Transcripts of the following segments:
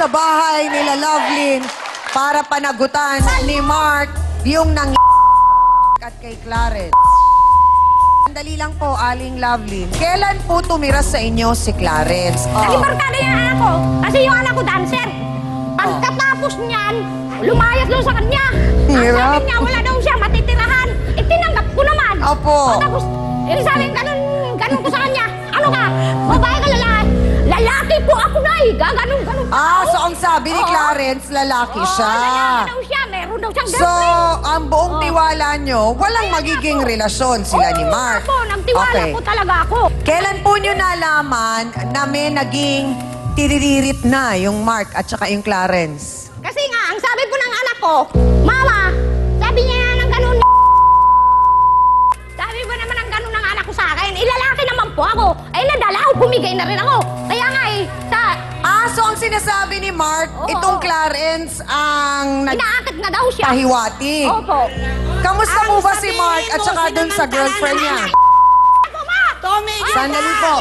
sa bahay nila Lovelyn para panagutan ni Mark yung nang at kay Clarence. Sandali lang po, Aling Lovelyn. Kailan po tumira sa inyo si Clarence? Naging barkada yung anak ko. Kasi yung anak ko dancer. Pagkatapos niyan, lumayas doon sa kanya. Ang Hirap. sabi niya, wala daw siya matitirahan. Tinanggap ko naman. Opo. Tapos, sabi, ganun ko sa kanya. Ano ka? Babae ka lalaki? Lalaki po ako na eh. Ganun So ang sabi ni Clarence, lalaki siya. lalaki daw siya. Meron daw siyang So, girlfriend. ang buong tiwala nyo, walang magiging relasyon sila ni Mark. Oo, nagtiwala Okay. po talaga ako. Kailan po nyo nalaman na may naging tiriririt na yung Mark at saka yung Clarence? Kasi nga, ang sabi po ng anak ko, Mama, sabi niya ng ganun. Sabi po naman ng ganun ng anak ko sa akin, ilalaki naman po ako. Ay, nadala ako, bumigay na rin ako. Kaya nga So ang sinasabi ni Mark, Oo. itong Clarence ang inaakit na daw siya. nagpahiwatig. Opo. Kamusta po ba si sabihin Mark at mo, saka dun sa girlfriend niya? Ako ma! Tumigil Sandali ka. po.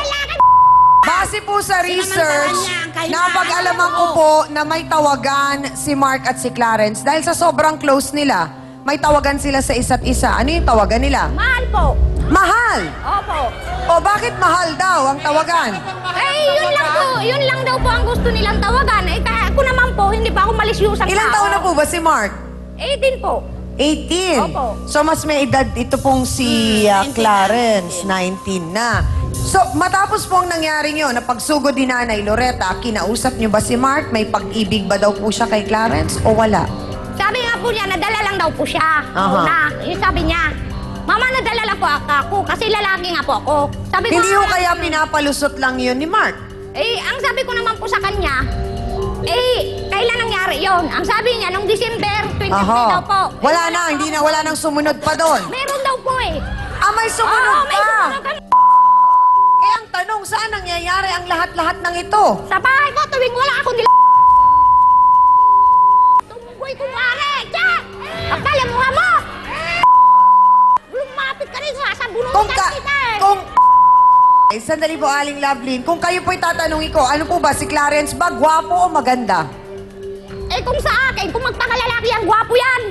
Base po sa research, niya ang kailangan napag-alaman ko mo. po na may tawagan si Mark at si Clarence dahil sa sobrang close nila. May tawagan sila sa isa't isa. Ano yung tawagan nila? Mahal po. Mahal! Opo. O bakit mahal daw ang tawagan? Yun lang daw po ang gusto nilang tawagan. Eh, kaya ako naman po, hindi pa ako malisyusang Ilang taon na po ba si Mark? 18 po. 18. Opo. So mas may edad ito pong si Clarence, 19 na. So matapos po ang nangyaring yun, na pagsugod ni Nanay Loretta, kinausap niyo ba si Mark? May pag-ibig ba daw po siya kay Clarence o wala? Sabi nga po niya, nadala lang daw po siya. Aha. Una, yung sabi niya, Mama, nadala lang po ako kasi lalaki nga po ako. Sabi ko, Hindi ho kaya pinapalusot lang yun ni Mark? ang sabi ko naman po sa kanya, kailan nangyari yon? Ang sabi niya, nung December 23 daw po. Wala na, wala nang sumunod pa doon. Meron daw po eh. May sumunod Oo, may pa. sumunod ka. Eh ang tanong, saan nangyayari ang lahat-lahat ng ito? Sa bahay ko, tuwing wala akong tumugoy ko mare, Jack! Akala mo nga mo! Lumapit ka rin, sasabunutan kita eh! Sandali po, Aling Lovelyn. Kung kayo po'y tatanungin ko, ano po ba, si Clarence ba, gwapo o maganda? Kung sa akin, kung magpakalalaki yan, gwapo yan!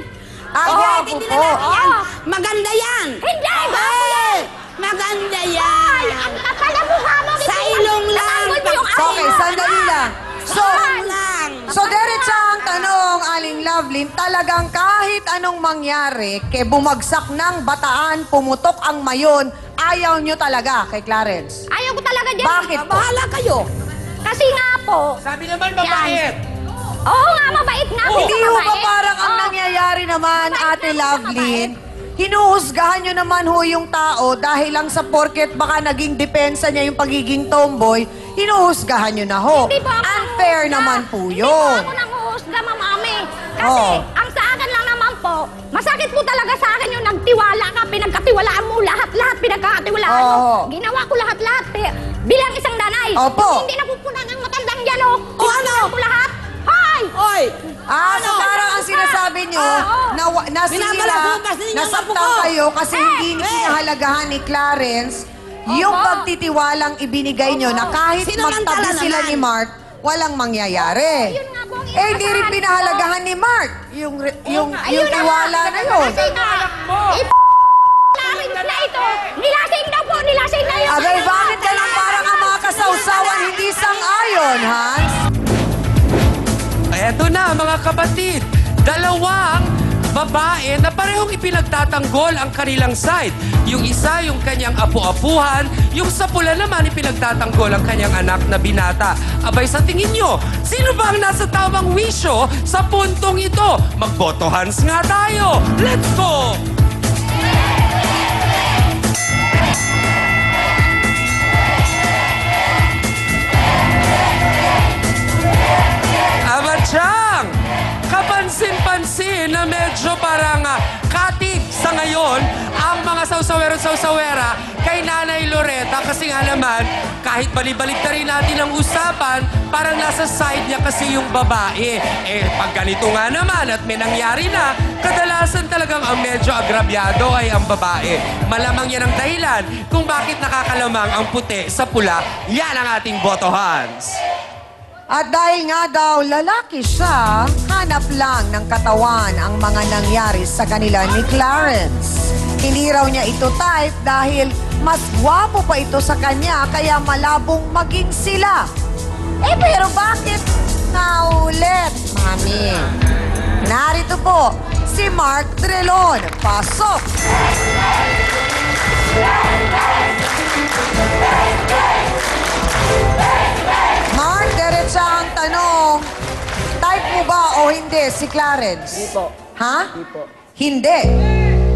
Gwapo Hindi po. lalaki yan. Oo. Maganda yan. Hindi! Gwapo yan! Maganda Ay, yan. ang kapal ang mukha mo! Sa ilong lang. Natanggol mo yung So, okay, akin. sandali lang. So, lang. diretsa ang tanong, Aling Lovelyn, talagang kahit anong mangyari, kay bumagsak ng bataan, pumutok ang mayon, ayaw nyo talaga kay Clarence. Ayaw ko talaga dyan. Bakit po? Bahala kayo. Kasi nga po, Sabi naman mabait. oo nga, mabait nga. Hindi Hindi ho ba parang ang Oo. nangyayari naman, Mabait Ate naman, Lovelyn, hinuhusgahan nyo naman ho yung tao dahil lang sa porket baka naging depensa niya yung pagiging tomboy, hinuhusgahan nyo na ho. Hindi po ako Unfair nanguhusga. naman po Hindi yun. po ako nanguhusga, Ma'am Ami. Kasi, Oo. ang sa akin lang naman po, masakit po talaga sa akin yung nagtiwala ka, pinagkatiwalaan mo lahat-lahat, pinagkakatiwalaan mo. Oo. Ginawa ko lahat-lahat. Bilang isang nanay. Opo. Hindi napupunan ng matandang yan, oh. O, ano? Ginawa ko lahat. Hoy! Oy. So parang ang sinasabi nyo, Oo. Binabalagubas ninyo ang nasaktan apo ko. kayo kasi hindi pinahalagahan ni Clarence yung Opo. pagtitiwalang ibinigay nyo na kahit Sinamantala magtabi sila naman. ni Mark, walang mangyayari. Yun nga po ang Hindi rin inasahan pinahalagahan ni Mark yung Ayun na tiwala nga. na yun. Kasi nga, Clarence na ito. Nilasing daw po, nilasing na yun. Abay, bakit ganun parang ang mga kasawsawan hindi sang-ayon, Hans? Eto na mga kapatid, dalawang babae na parehong ipinagtatanggol ang kanilang side. Yung isa, yung kanyang apu-apuhan, yung sa pula naman ipinagtatanggol ang kanyang anak na binata. Abay, sa tingin nyo, sino ba ang nasa tamang wisyo sa puntong ito? Magboto Hans nga tayo! Let's go! Abachang! Kapansin-pansin na medyo parang katig sa ngayon ang mga sausawero-sausawera kay Nanay Loretta kasi nga naman kahit balibalik na rin natin ang usapan, parang nasa side niya kasi yung babae. Pag ganito nga naman at may nangyari na, kadalasan talagang ang medyo agrabyado ay ang babae. Malamang yan ang dahilan kung bakit nakakalamang ang puti sa pula. Yan ang ating boto, Hans. At dahil nga daw lalaki siya, hanap lang ng katawan ang mga nangyari sa kanila ni Clarence. Hindi raw niya ito type dahil mas gwapo pa ito sa kanya kaya malabong maging sila. Eh pero bakit naulit, mami? Narito po si Mark Drelon. Pasok! Mark, diretsa ang tanong. Type mo ba o hindi si Clarence? Hindi po. Ha? Hindi po. Hindi.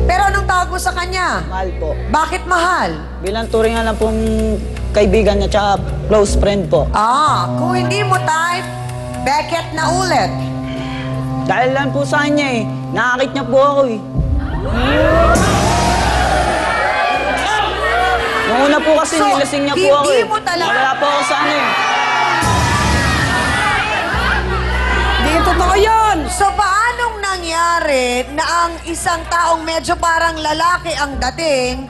Pero anong tawag mo sa kanya? Mahal po. Bakit mahal? Bilang turingan lang pong kaibigan niya tsaka close friend po. Kung hindi mo type, Beckett na ulit. Dahil lang po sa kanya eh. Nakakit niya po ako eh. Nung una po kasi So, nilasing niya po ako hindi eh. mo talaga- Wala po ako sa ano eh. Hindi totoo yun. So, paanong nangyari na ang isang taong medyo parang lalaki ang dating,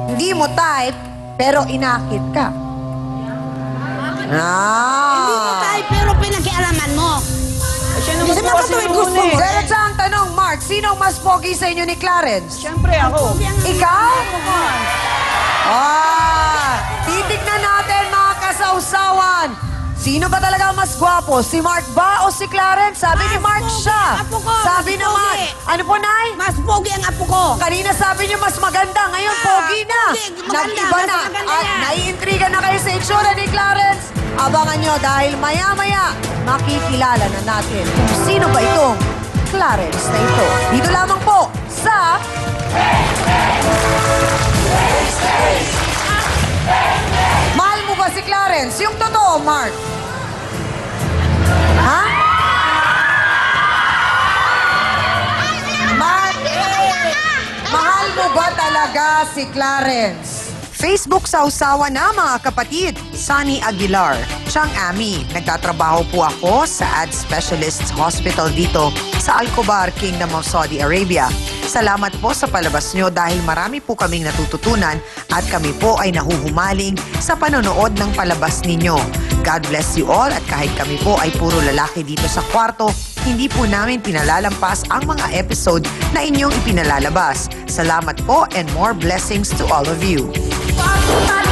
hindi mo type, pero inakit ka? Hindi mo tayo, pero pinag-ialaman mo. Eh, siya naman Hindi po naman kasi to, nung gusto una mo. eh. Diretsa ang tanong, Mark, sino ang mas pogi sa inyo ni Clarence? Siyempre ako. Ikaw? Titignan natin mga kasawsawan. Sino ba talaga ang mas gwapo? Si Mark ba o si Clarence? Sabi ni Mas Mark pogi siya. ang apo ko, Sabi mas naman. pogi. Ano po, Nay? Mas pogi ang apo ko. Kanina sabi niyo mas maganda. Ngayon, pogi na. pogi, maganda, Nag-iba mas na. maganda At yan. naiintriga na kayo sa itsura ni Clarence. Abangan nyo dahil maya-maya makikilala na natin kung sino ba itong Clarence na ito. Dito lamang po sa... Mahal mo ba si Clarence? Yung totoo, Mark. Ha? Mark, mahal mo ba talaga si Clarence? Facebook sausawa na mga kapatid, Sunny Aguilar. Siyang Ami, nagtatrabaho po ako sa Ad Specialists Hospital dito sa Al-Khobar, Kingdom of Saudi Arabia. Salamat po sa palabas nyo dahil marami po kaming natututunan at kami po ay nahuhumaling sa panonood ng palabas ninyo. God bless you all at kahit kami po ay puro lalaki dito sa kwarto, hindi po namin pinalalampas ang mga episode na inyong ipinalalabas. Salamat po and more blessings to all of you. Pagkutan,